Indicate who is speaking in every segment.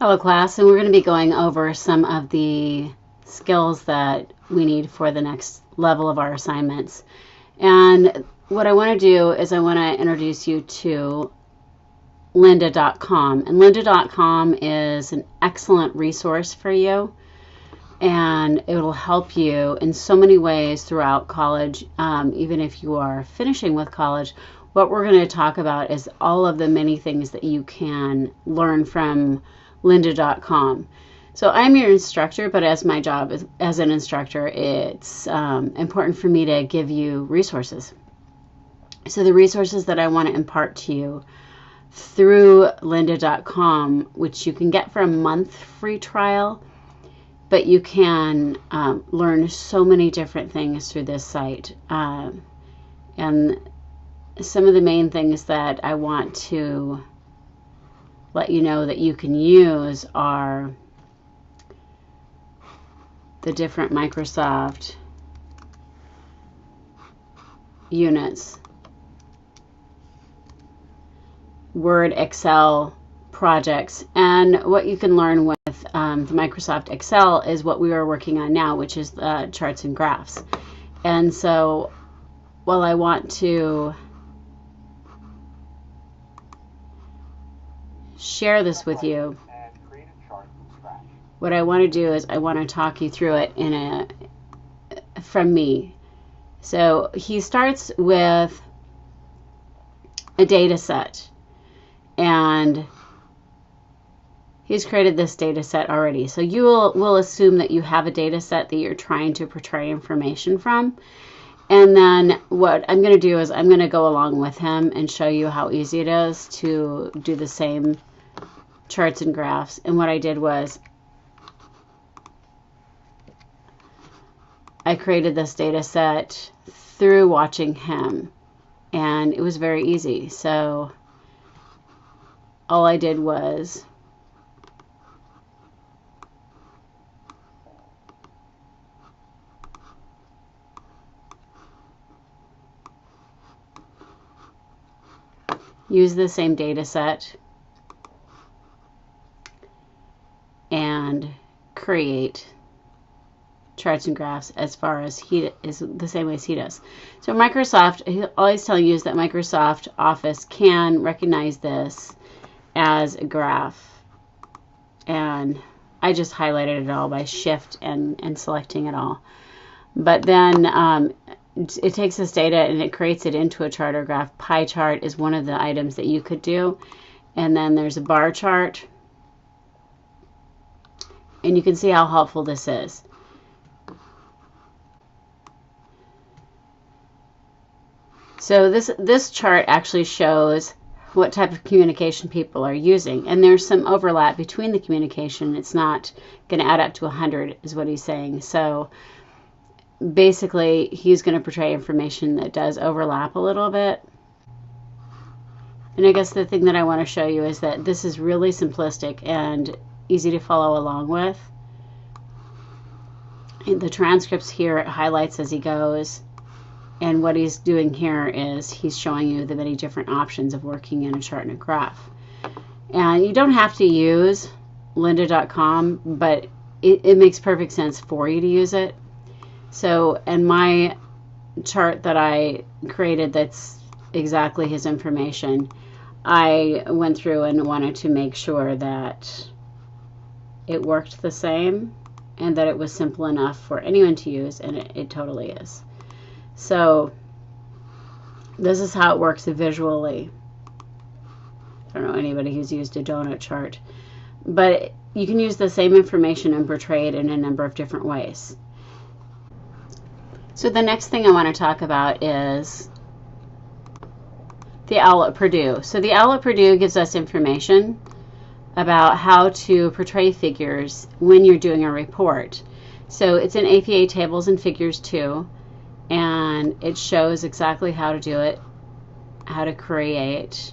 Speaker 1: Hello class, and we're going to be going over some of the skills that we need for the next level of our assignments. And what I want to do is I want to introduce you to lynda.com. And lynda.com is an excellent resource for you, and it will help you in so many ways throughout college. Even if you are finishing with college, what we're going to talk about is all of the many things that you can learn from lynda.com. So I'm your instructor, but as my job as an instructor, it's important for me to give you resources. So the resources that I want to impart to you through lynda.com, which you can get for a month free trial, but you can learn so many different things through this site. And some of the main things that I want to let you know that you can use are the different Microsoft units, Word, Excel projects, and what you can learn with the Microsoft Excel is what we are working on now, which is charts and graphs. And so while I want to share this with you, what I want to do is I want to talk you through it from me. So he starts with a data set, and he's created this data set already. So you will assume that you have a data set that you're trying to portray information from. And then what I'm going to do is I'm going to go along with him and show you how easy it is to do the same charts and graphs. And what I did was I created this data set through watching him, and it was very easy. So all I did was use the same data set and create charts and graphs as far as he is the same way as he does. So Microsoft, all he's telling you is that Microsoft Office can recognize this as a graph, and I just highlighted it all by shift and selecting it all. But then it takes this data and it creates it into a chart or graph. Pie chart is one of the items that you could do, and then there's a bar chart, and you can see how helpful this is. So this chart actually shows what type of communication people are using, and there's some overlap between the communication. It's not going to add up to 100 is what he's saying. So basically he's going to portray information that does overlap a little bit. And I guess the thing that I want to show you is that this is really simplistic and easy to follow along with. And the transcripts here, it highlights as he goes. And what he's doing here is he's showing you the many different options of working in a chart and a graph. And you don't have to use lynda.com, but it makes perfect sense for you to use it. So in my chart that I created that's exactly his information, I went through and wanted to make sure that it worked the same and that it was simple enough for anyone to use, and it totally is. So this is how it works visually. I don't know anybody who's used a donut chart, but you can use the same information and portray it in a number of different ways. So the next thing I want to talk about is the OWL at Purdue. So the OWL at Purdue gives us information about how to portray figures when you're doing a report. So it's in APA Tables and Figures 2, and it shows exactly how to do it, how to create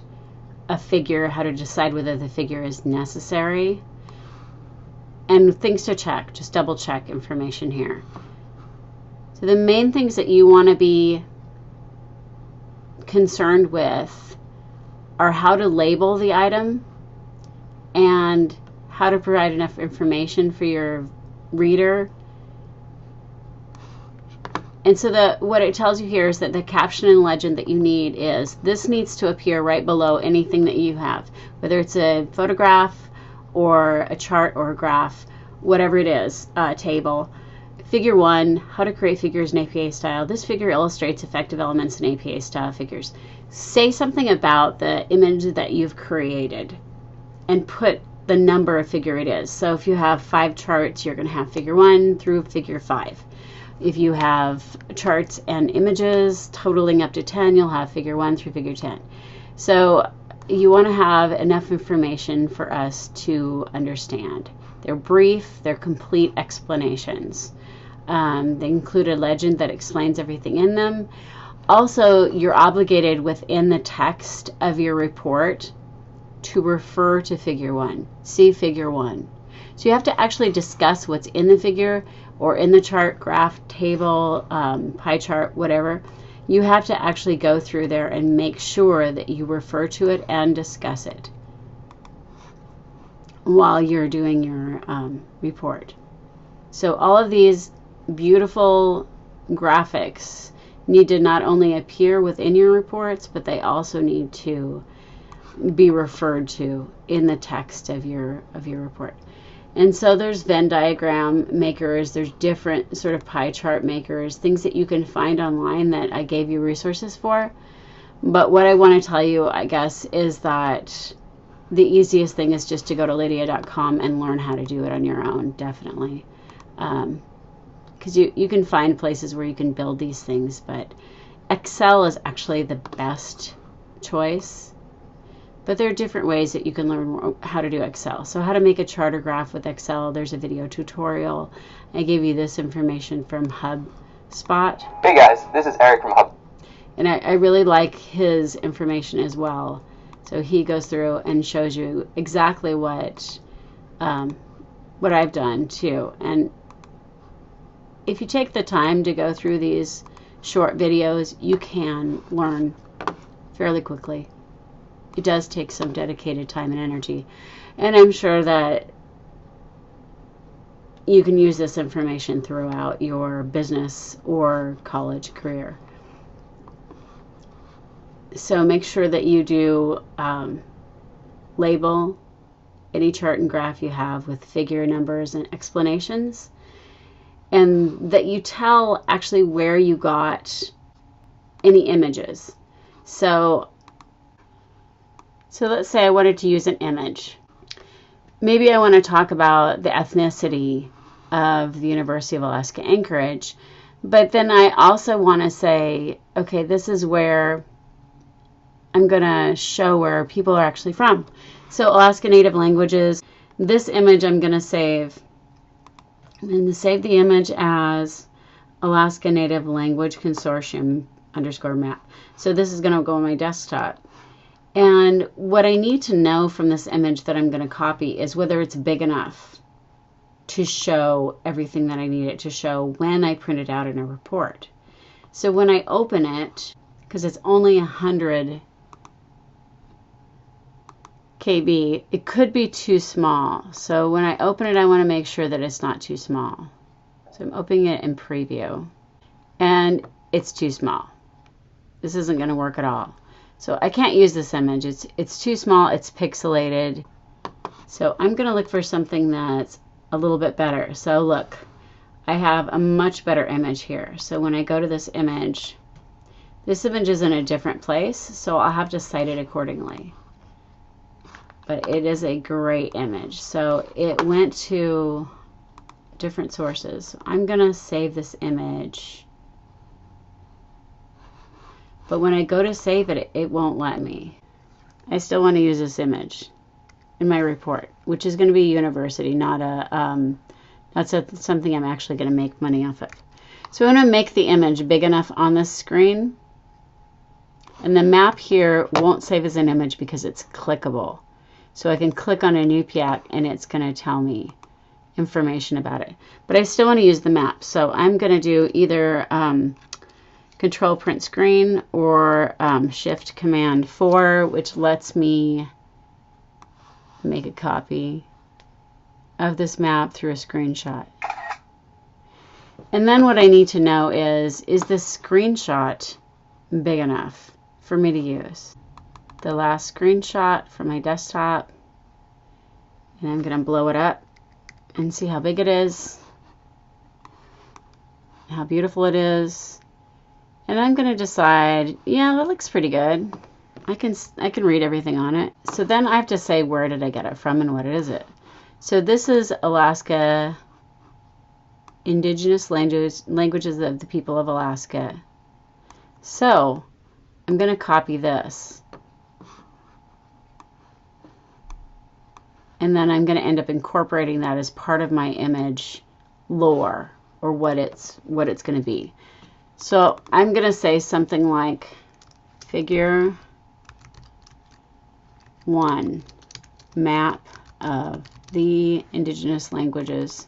Speaker 1: a figure, how to decide whether the figure is necessary, and things to check. Just double check information here. So the main things that you want to be concerned with are how to label the item and how to provide enough information for your reader. And so what it tells you here is that the caption and legend that you need is, this needs to appear right below anything that you have, whether it's a photograph or a chart or a graph, whatever it is, table. Figure 1, how to create figures in APA style. This figure illustrates effective elements in APA style figures. Say something about the image that you've created and put the number of figure it is. So if you have 5 charts, you're going to have figure 1 through figure 5. If you have charts and images totaling up to 10, you'll have figure 1 through figure 10. So you want to have enough information for us to understand. They're brief, they're complete explanations. They include a legend that explains everything in them. Also, you're obligated within the text of your report to refer to figure 1. See figure 1. So you have to actually discuss what's in the figure or in the chart, graph, table, pie chart, whatever. You have to actually go through there and make sure that you refer to it and discuss it while you're doing your report. So all of these beautiful graphics need to not only appear within your reports, but they also need to be referred to in the text of your report. And so there's Venn diagram makers, there's different sort of pie chart makers, things that you can find online that I gave you resources for. But what I want to tell you, I guess, is that the easiest thing is just to go to lydia.com and learn how to do it on your own, definitely. Because you can find places where you can build these things, but Excel is actually the best choice. But there are different ways that you can learn how to do Excel. So how to make a chart or graph with Excel, there's a video tutorial. I gave you this information from HubSpot.
Speaker 2: Hey guys, this is Eric from Hub.
Speaker 1: And I really like his information as well. So he goes through and shows you exactly what I've done too. And if you take the time to go through these short videos, you can learn fairly quickly. It does take some dedicated time and energy. And I'm sure that you can use this information throughout your business or college career. So make sure that you do label any chart and graph you have with figure numbers and explanations, and that you tell actually where you got any images. So let's say I wanted to use an image. Maybe I want to talk about the ethnicity of the University of Alaska Anchorage, but then I also want to say, okay, this is where I'm going to show where people are actually from. So Alaska Native Languages, this image I'm going to save. I'm going to save the image as Alaska Native Language Consortium _map. So this is going to go on my desktop. And what I need to know from this image that I'm going to copy is whether it's big enough to show everything that I need it to show when I print it out in a report. So when I open it, because it's only 100 KB, it could be too small. So when I open it, I want to make sure that it's not too small. So I'm opening it in preview, and it's too small. This isn't going to work at all. So I can't use this image. It's too small. It's pixelated. So I'm going to look for something that's a little bit better. So look, I have a much better image here. So when I go to this image is in a different place, so I'll have to cite it accordingly. But it is a great image. So it went to different sources. I'm going to save this image. But when I go to save it, it won't let me. I still want to use this image in my report, which is going to be university, not something I'm actually going to make money off of. So I'm going to make the image big enough on this screen. And the map here won't save as an image because it's clickable. So I can click on Inupiaq and it's going to tell me information about it. But I still want to use the map. So I'm going to do either Control Print Screen or Shift Command 4, which lets me make a copy. of this map through a screenshot. And then what I need to know is this screenshot big enough for me to use? The last screenshot from my desktop, and I'm going to blow it up and see how big it is, how beautiful it is. And I'm going to decide, yeah, that looks pretty good. I can read everything on it. So then I have to say, where did I get it from and what is it? So this is Alaska Indigenous Languages of the People of Alaska. So I'm going to copy this. And then I'm going to end up incorporating that as part of my image lore, or what it's going to be. So I'm going to say something like Figure 1, map of the indigenous languages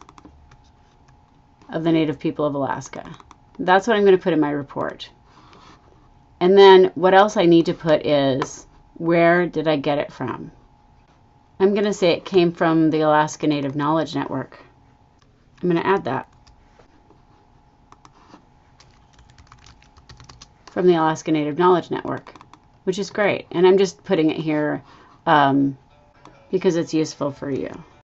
Speaker 1: of the Native people of Alaska. That's what I'm going to put in my report. And then what else I need to put is, where did I get it from? I'm going to say it came from the Alaska Native Knowledge Network. I'm going to add that. From the Alaska Native Knowledge Network, which is great. And I'm just putting it here because it's useful for you.